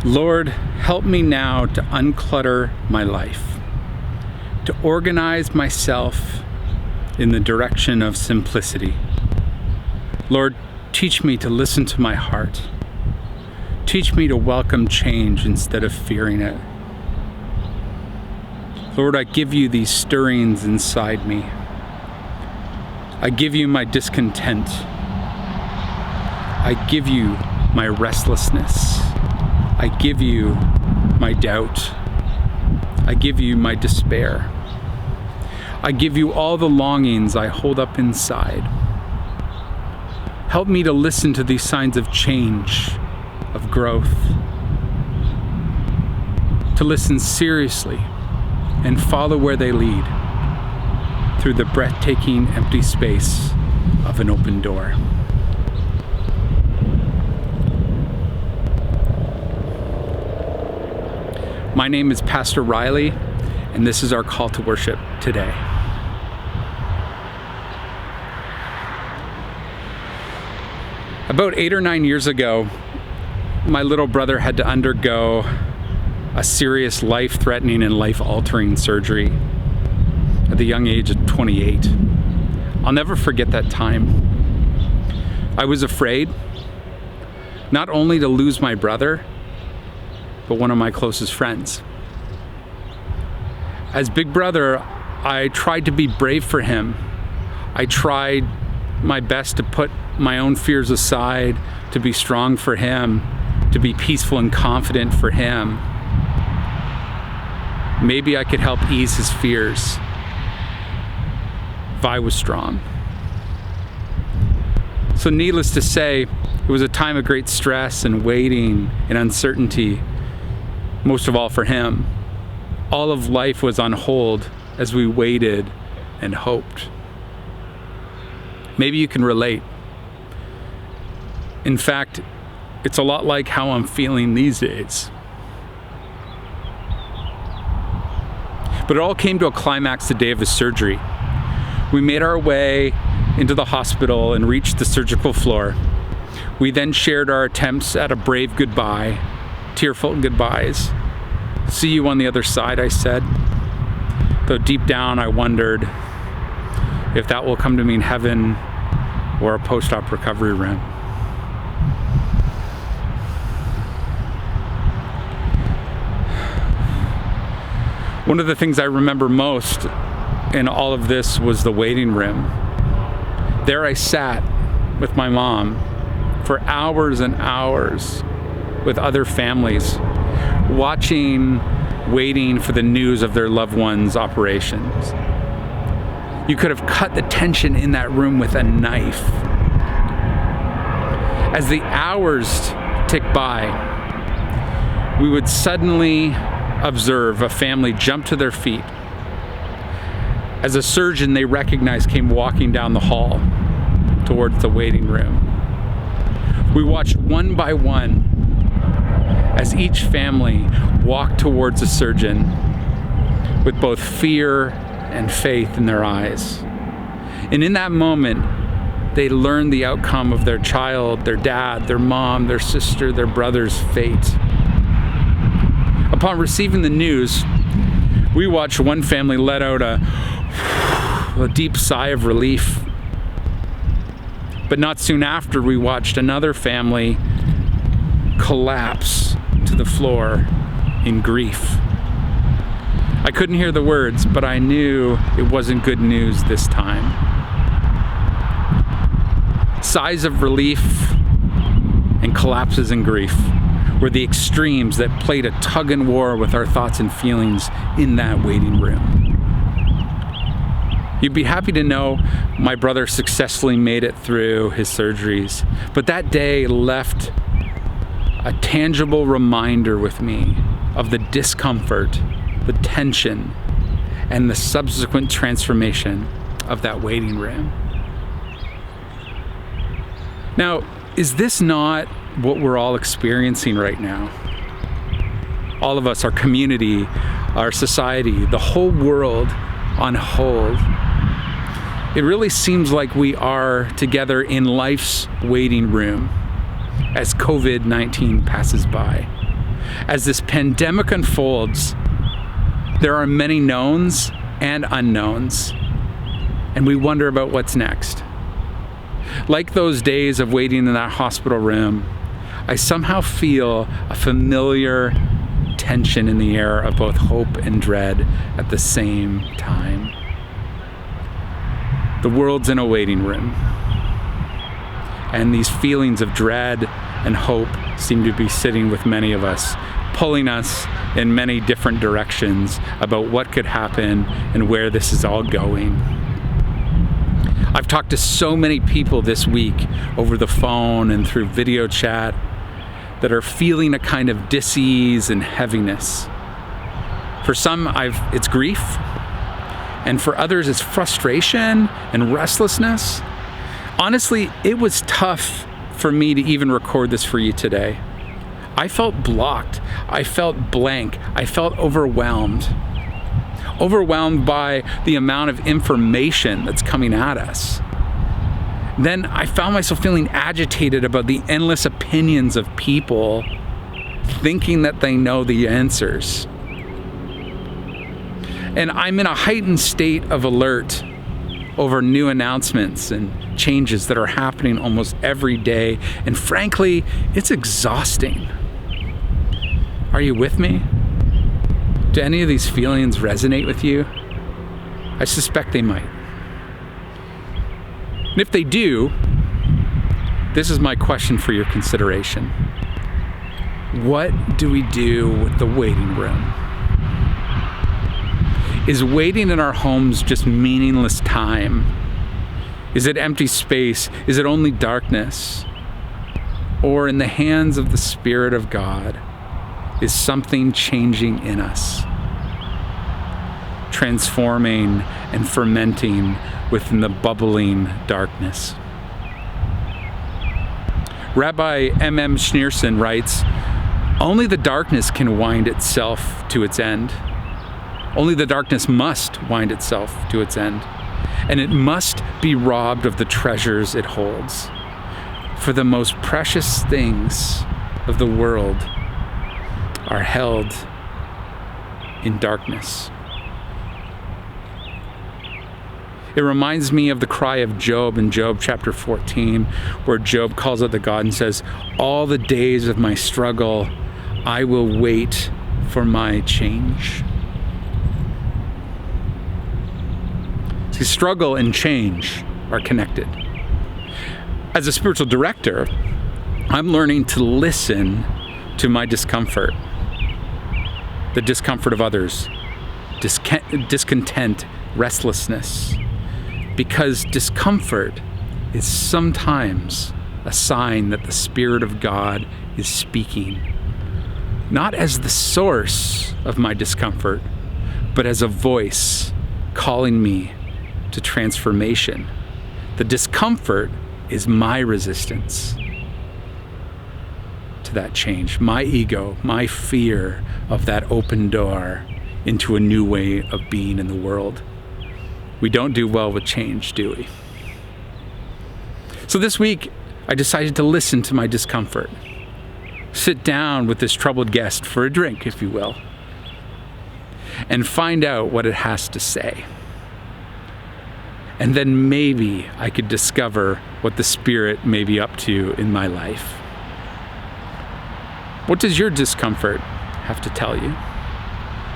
Lord, help me now to unclutter my life, to organize myself in the direction of simplicity. Lord, teach me to listen to my heart. Teach me to welcome change instead of fearing it. Lord, I give you these stirrings inside me. I give you my discontent. I give you my restlessness. I give you my doubt. I give you my despair. I give you all the longings I hold up inside. Help me to listen to these signs of change, of growth, to listen seriously and follow where they lead through the breathtaking empty space of an open door. My name is Pastor Rielly, and this is our call to worship today. About 8 or 9 years ago, my little brother had to undergo a serious life-threatening and life-altering surgery at the young age of 28. I'll never forget that time. I was afraid not only to lose my brother, but one of my closest friends. As big brother, I tried to be brave for him. I tried my best to put my own fears aside, to be strong for him, to be peaceful and confident for him. Maybe I could help ease his fears if I was strong. So needless to say, it was a time of great stress and waiting and uncertainty, most of all for him. All of life was on hold as we waited and hoped. Maybe you can relate. In fact, it's a lot like how I'm feeling these days. But it all came to a climax the day of his surgery. We made our way into the hospital and reached the surgical floor. We then shared our attempts at a brave goodbye, tearful goodbyes. "See you on the other side," I said. Though deep down I wondered if that will come to mean heaven or a post-op recovery room. One of the things I remember most in all of this was the waiting room. There I sat with my mom for hours and hours with other families, waiting for the news of their loved ones' operations. You could have cut the tension in that room with a knife. As the hours ticked by, we would suddenly observe a family jump to their feet as a surgeon they recognized came walking down the hall towards the waiting room. We watched one by one as each family walked towards the surgeon with both fear and faith in their eyes. And in that moment, they learned the outcome of their child, their dad, their mom, their sister, their brother's fate. Upon receiving the news, we watched one family let out a deep sigh of relief. But not soon after, we watched another family collapse to the floor in grief. I couldn't hear the words, but I knew it wasn't good news this time. Sighs of relief and collapses in grief were the extremes that played a tug and war with our thoughts and feelings in that waiting room. You'd be happy to know my brother successfully made it through his surgeries, but that day left a tangible reminder with me of the discomfort, the tension, and the subsequent transformation of that waiting room. Now, is this not what we're all experiencing right now? All of us, our community, our society, the whole world on hold. It really seems like we are together in life's waiting room as COVID-19 passes by. As this pandemic unfolds, there are many knowns and unknowns, and we wonder about what's next. Like those days of waiting in that hospital room, I somehow feel a familiar tension in the air of both hope and dread at the same time. The world's in a waiting room, and these feelings of dread and hope seem to be sitting with many of us, pulling us in many different directions about what could happen and where this is all going. I've talked to so many people this week over the phone and through video chat that are feeling a kind of dis-ease and heaviness. For some, it's grief, and for others, it's frustration and restlessness. Honestly, it was tough for me to even record this for you today. I felt blocked. I felt blank. I felt overwhelmed. Overwhelmed by the amount of information that's coming at us. Then I found myself feeling agitated about the endless opinions of people thinking that they know the answers. And I'm in a heightened state of alert over new announcements and changes that are happening almost every day. And frankly, it's exhausting. Are you with me? Do any of these feelings resonate with you? I suspect they might. And if they do, this is my question for your consideration. What do we do with the waiting room? Is waiting in our homes just meaningless time? Is it empty space? Is it only darkness? Or in the hands of the Spirit of God, is something changing in us, transforming and fermenting within the bubbling darkness? Rabbi M.M. Schneerson writes, "Only the darkness can wind itself to its end. Only the darkness must wind itself to its end, and it must be robbed of the treasures it holds. For the most precious things of the world are held in darkness." It reminds me of the cry of Job in Job chapter 14, where Job calls out to God and says, "All the days of my struggle, I will wait for my change." See, struggle and change are connected. As a spiritual director, I'm learning to listen to my discomfort, the discomfort of others, discontent, restlessness, because discomfort is sometimes a sign that the Spirit of God is speaking, not as the source of my discomfort, but as a voice calling me to transformation. The discomfort is my resistance to that change, my ego, my fear of that open door into a new way of being in the world. We don't do well with change, do we? So this week, I decided to listen to my discomfort. Sit down with this troubled guest for a drink, if you will, and find out what it has to say. And then maybe I could discover what the Spirit may be up to in my life. What does your discomfort have to tell you?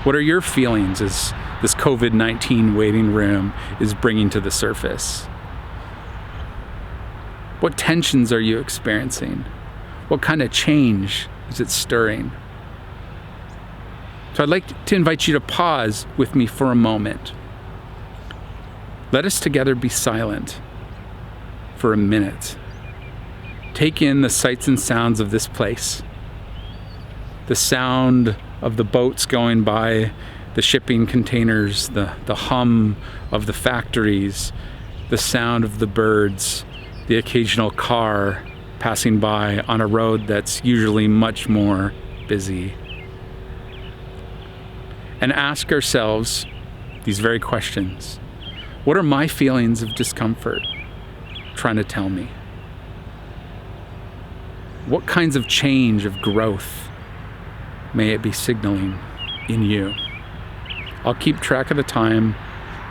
What are your feelings as this COVID-19 waiting room is bringing to the surface? What tensions are you experiencing? What kind of change is it stirring? So I'd like to invite you to pause with me for a moment. Let us together be silent for a minute. Take in the sights and sounds of this place. The sound of the boats going by, the shipping containers, the hum of the factories, the sound of the birds, the occasional car passing by on a road that's usually much more busy. And ask ourselves these very questions. What are my feelings of discomfort trying to tell me? What kinds of change, of growth may it be signaling in you. I'll keep track of the time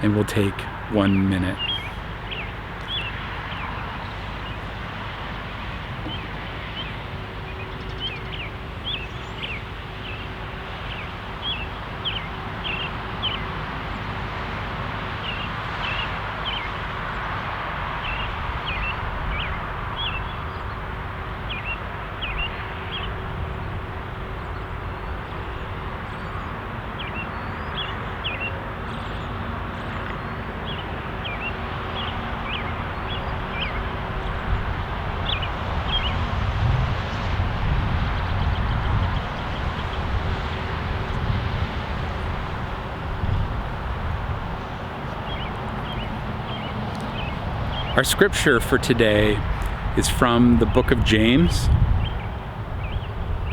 and we'll take 1 minute. Our scripture for today is from the book of James,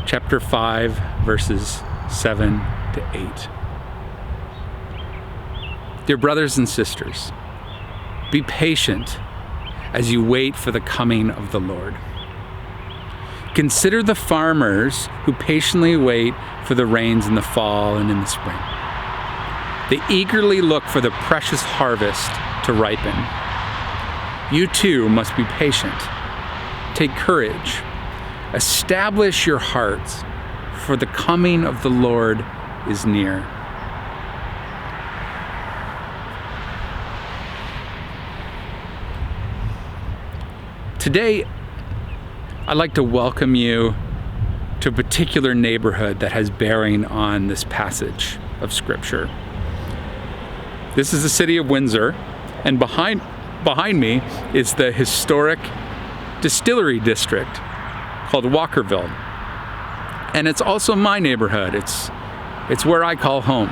chapter 5, verses 7 to 8. Dear brothers and sisters, be patient as you wait for the coming of the Lord. Consider the farmers who patiently wait for the rains in the fall and in the spring. They eagerly look for the precious harvest to ripen. You too must be patient. Take courage. Establish your hearts, for the coming of the Lord is near. Today, I'd like to welcome you to a particular neighborhood that has bearing on this passage of Scripture. This is the city of Windsor, and behind me is the historic Distillery district called Walkerville. And it's also my neighborhood. It's where I call home.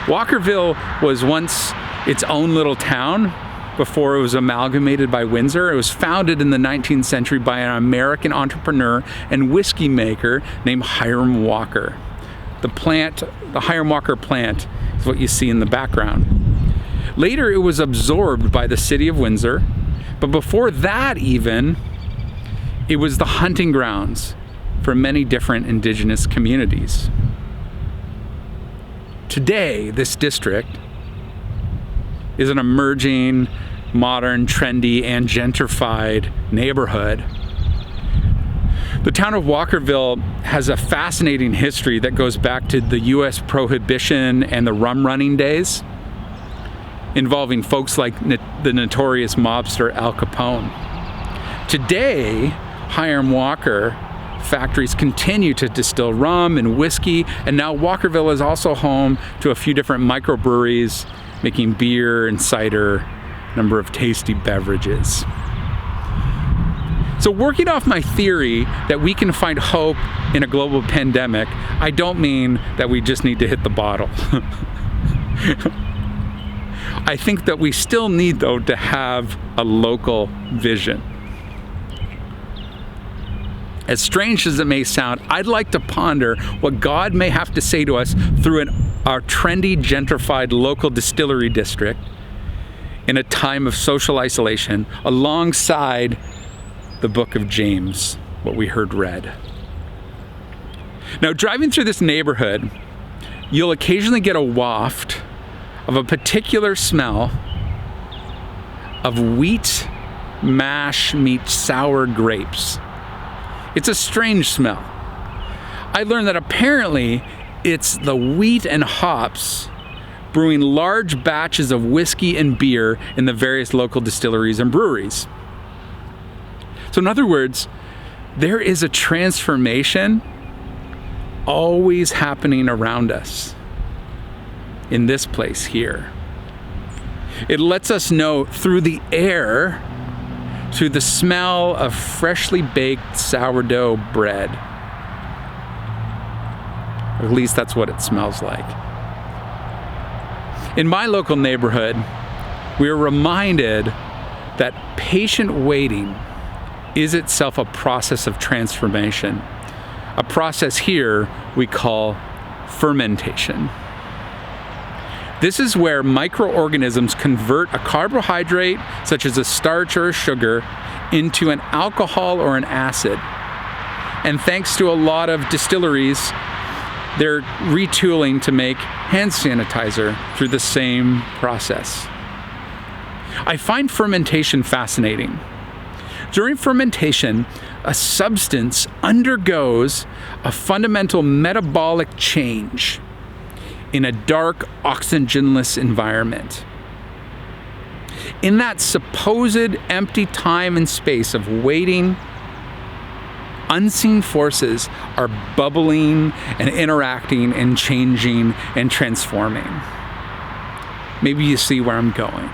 Walkerville was once its own little town before it was amalgamated by Windsor. It was founded in the 19th century by an American entrepreneur and whiskey maker named Hiram Walker. The Hiram Walker plant is what you see in the background. Later, it was absorbed by the city of Windsor, but before that even, it was the hunting grounds for many different indigenous communities. Today, this district is an emerging, modern, trendy, and gentrified neighborhood. The town of Walkerville has a fascinating history that goes back to the U.S. Prohibition and the rum running days, involving folks like the notorious mobster Al Capone. Today, Hiram Walker factories continue to distill rum and whiskey, and now Walkerville is also home to a few different microbreweries making beer and cider, a number of tasty beverages. So working off my theory that we can find hope in a global pandemic, I don't mean that we just need to hit the bottle. I think that we still need, though, to have a local vision. As strange as it may sound, I'd like to ponder what God may have to say to us through our trendy, gentrified local distillery district in a time of social isolation, alongside the book of James, what we heard read. Now, driving through this neighborhood, you'll occasionally get a waft of a particular smell of wheat mash meets sour grapes. It's a strange smell. I learned that apparently it's the wheat and hops brewing large batches of whiskey and beer in the various local distilleries and breweries. So in other words, there is a transformation always happening around us in this place here. It lets us know through the air, through the smell of freshly baked sourdough bread. Or at least that's what it smells like. In my local neighborhood, we are reminded that patient waiting is itself a process of transformation. A process here we call fermentation. This is where microorganisms convert a carbohydrate, such as a starch or a sugar, into an alcohol or an acid. And thanks to a lot of distilleries, they're retooling to make hand sanitizer through the same process. I find fermentation fascinating. During fermentation, a substance undergoes a fundamental metabolic change in a dark, oxygenless environment. In that supposed empty time and space of waiting, unseen forces are bubbling and interacting and changing and transforming. Maybe you see where I'm going.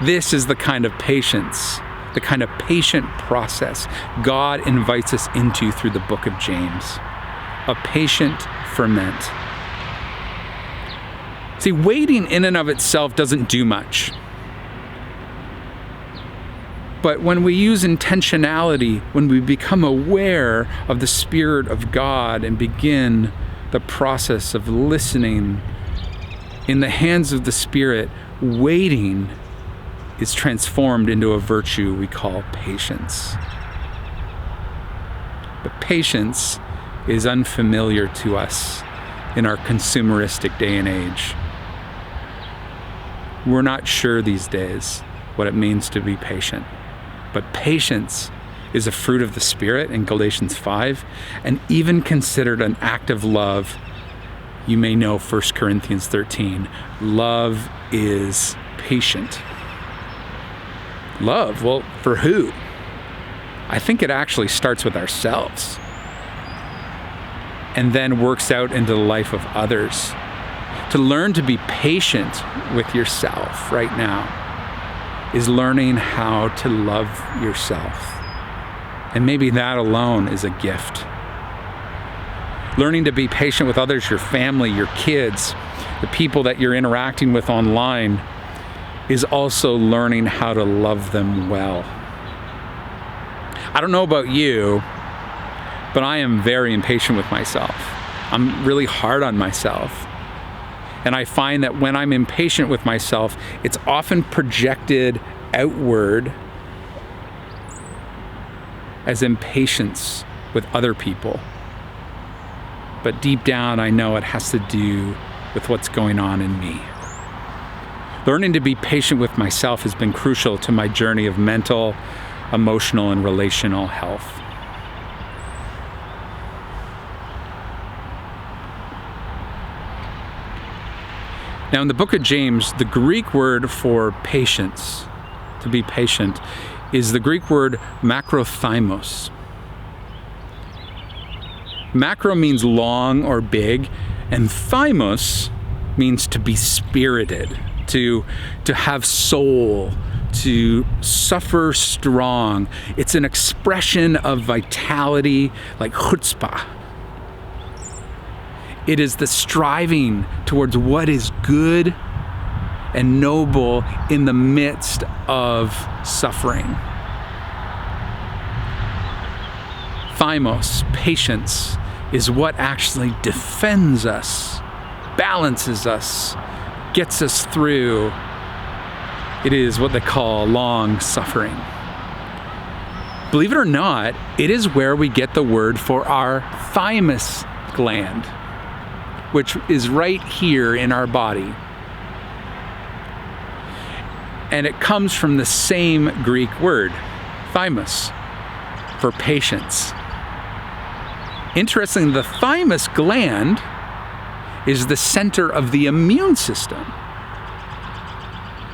This is the kind of patience, the kind of patient process God invites us into through the book of James. A patient ferment. See, waiting in and of itself doesn't do much. But when we use intentionality, when we become aware of the Spirit of God and begin the process of listening in the hands of the Spirit, waiting is transformed into a virtue we call patience. But patience is unfamiliar to us in our consumeristic day and age. We're not sure these days what it means to be patient. But patience is a fruit of the Spirit in Galatians 5, and even considered an act of love. You may know 1 Corinthians 13. Love is patient. Love, well, for who? I think it actually starts with ourselves and then works out into the life of others. To learn to be patient with yourself right now is learning how to love yourself. And maybe that alone is a gift. Learning to be patient with others, your family, your kids, the people that you're interacting with online, is also learning how to love them well. I don't know about you, but I am very impatient with myself. I'm really hard on myself. And I find that when I'm impatient with myself, it's often projected outward as impatience with other people. But deep down, I know it has to do with what's going on in me. Learning to be patient with myself has been crucial to my journey of mental, emotional, and relational health. Now, in the book of James, the Greek word for patience, to be patient, is the Greek word makrothymos. Macro means long or big, and thymos means to be spirited, to have soul, to suffer strong. It's an expression of vitality, like chutzpah. It is the striving towards what is good and noble in the midst of suffering. Thymos, patience, is what actually defends us, balances us, gets us through. It is what they call long suffering. Believe it or not, it is where we get the word for our thymus gland, which is right here in our body. And it comes from the same Greek word, thymus, for patience. Interestingly, the thymus gland is the center of the immune system.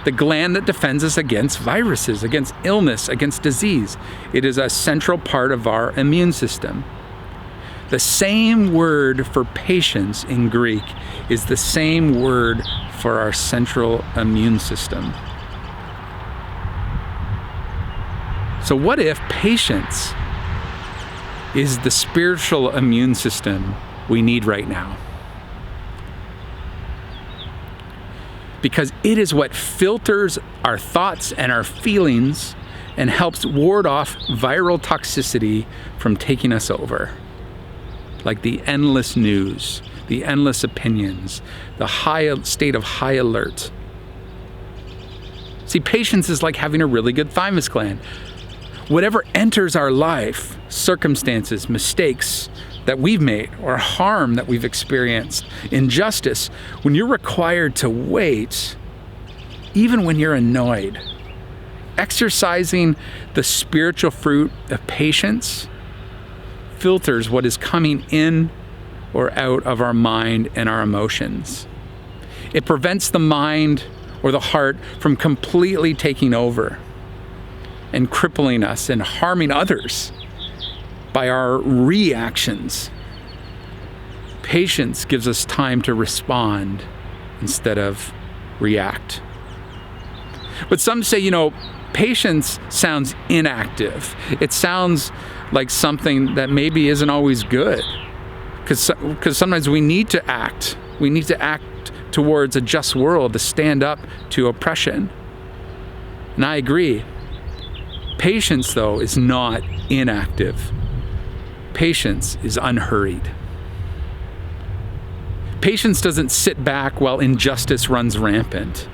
The gland that defends us against viruses, against illness, against disease. It is a central part of our immune system. The same word for patience in Greek is the same word for our central immune system. So what if patience is the spiritual immune system we need right now? Because it is what filters our thoughts and our feelings and helps ward off viral toxicity from taking us over. Like the endless news, the endless opinions, the high state of high alert. See, patience is like having a really good thymus gland. Whatever enters our life, circumstances, mistakes that we've made, or harm that we've experienced, injustice, when you're required to wait, even when you're annoyed, exercising the spiritual fruit of patience filters what is coming in or out of our mind and our emotions. It prevents the mind or the heart from completely taking over and crippling us and harming others by our reactions. Patience gives us time to respond instead of react. But some say, patience sounds inactive. It sounds like something that maybe isn't always good. Because sometimes we need to act. We need to act towards a just world, to stand up to oppression. And I agree. Patience, though, is not inactive. Patience is unhurried. Patience doesn't sit back while injustice runs rampant.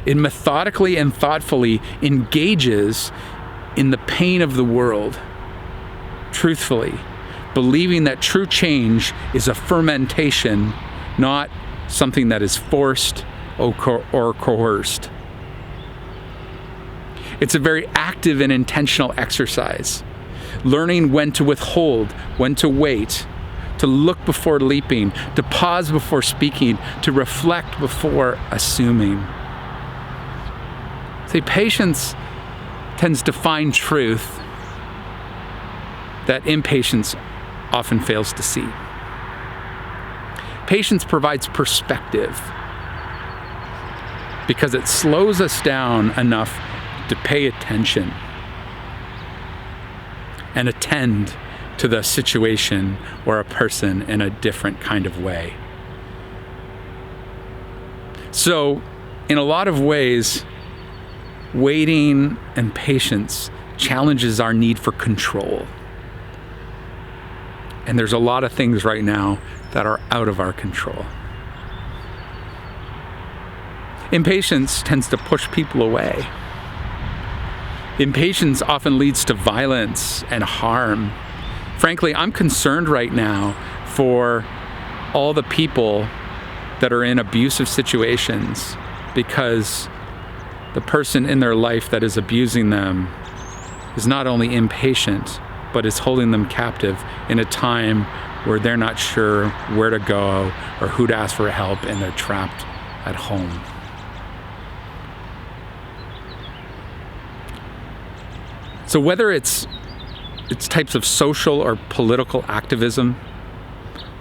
It methodically and thoughtfully engages in the pain of the world, truthfully, believing that true change is a fermentation, not something that is forced or coerced. It's a very active and intentional exercise, learning when to withhold, when to wait, to look before leaping, to pause before speaking, to reflect before assuming. See, patience tends to find truth that impatience often fails to see. Patience provides perspective because it slows us down enough to pay attention and attend to the situation or a person in a different kind of way. So, in a lot of ways, waiting and patience challenges our need for control. And there's a lot of things right now that are out of our control. Impatience tends to push people away. Impatience often leads to violence and harm. Frankly, I'm concerned right now for all the people that are in abusive situations because the person in their life that is abusing them is not only impatient, but is holding them captive in a time where they're not sure where to go or who to ask for help, and they're trapped at home. So whether it's types of social or political activism,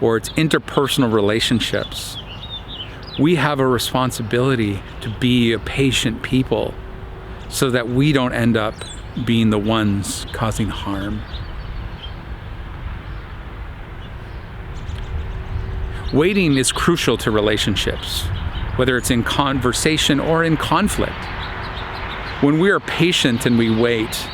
or it's interpersonal relationships, we have a responsibility to be a patient people so that we don't end up being the ones causing harm. Waiting is crucial to relationships, whether it's in conversation or in conflict. When we are patient and we wait,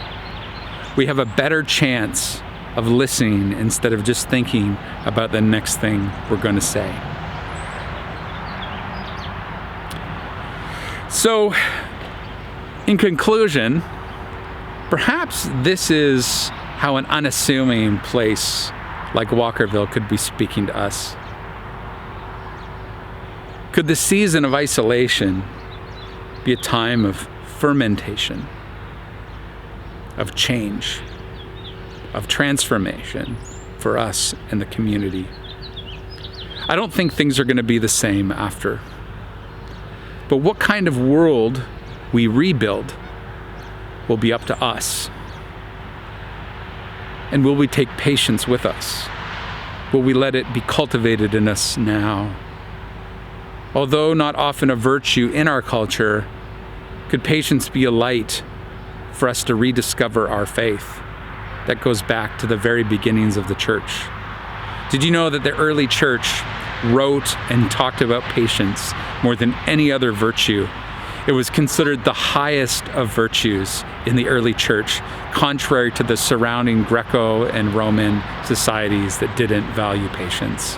we have a better chance of listening instead of just thinking about the next thing we're going to say. So, in conclusion, perhaps this is how an unassuming place like Walkerville could be speaking to us. Could the season of isolation be a time of fermentation, of change, of transformation for us and the community? I don't think things are going to be the same after. But what kind of world we rebuild will be up to us. And will we take patience with us? Will we let it be cultivated in us now? Although not often a virtue in our culture, could patience be a light for us to rediscover our faith that goes back to the very beginnings of the church? Did you know that the early church wrote and talked about patience more than any other virtue? It was considered the highest of virtues in the early church, contrary to the surrounding Greco and Roman societies that didn't value patience.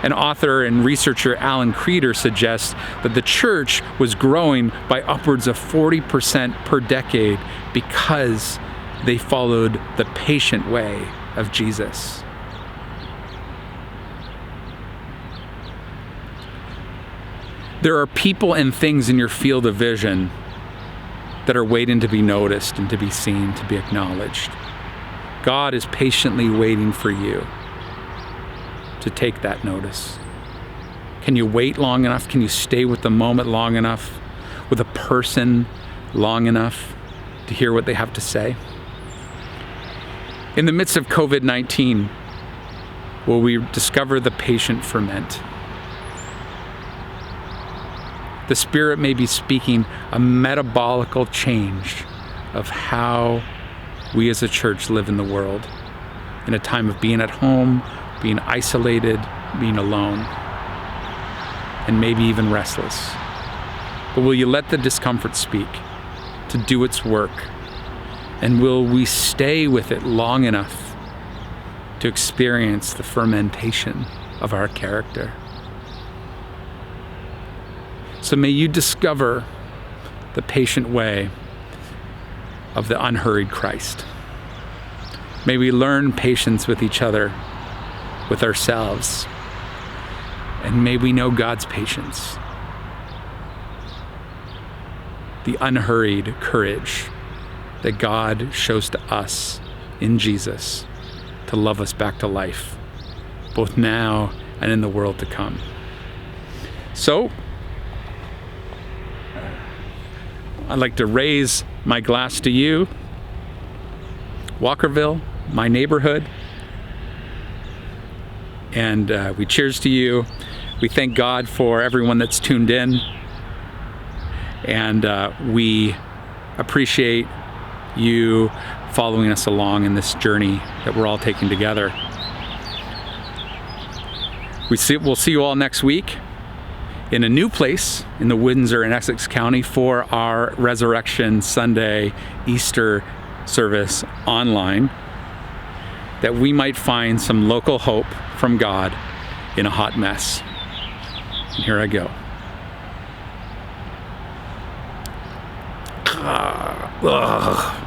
An author and researcher, Alan Creeder, suggests that the church was growing by upwards of 40% per decade because they followed the patient way of Jesus. There are people and things in your field of vision that are waiting to be noticed and to be seen, to be acknowledged. God is patiently waiting for you to take that notice. Can you wait long enough? Can you stay with the moment long enough, with a person long enough to hear what they have to say? In the midst of COVID-19, will we discover the patient ferment? The Spirit may be speaking a metabolical change of how we as a church live in the world, in a time of being at home, being isolated, being alone, and maybe even restless. But will you let the discomfort speak to do its work? And will we stay with it long enough to experience the fermentation of our character? So may you discover the patient way of the unhurried Christ. May we learn patience with each other, with ourselves, and may we know God's patience, the unhurried courage that God shows to us in Jesus to love us back to life, both now and in the world to come. So, I'd like to raise my glass to you, Walkerville, my neighborhood, and we cheers to you. We thank God for everyone that's tuned in, and we appreciate you following us along in this journey that we're all taking together. We'll see you all next week in a new place in the Windsor and Essex County for our Resurrection Sunday Easter service online, that we might find some local hope from God in a hot mess. And here I go. Ugh.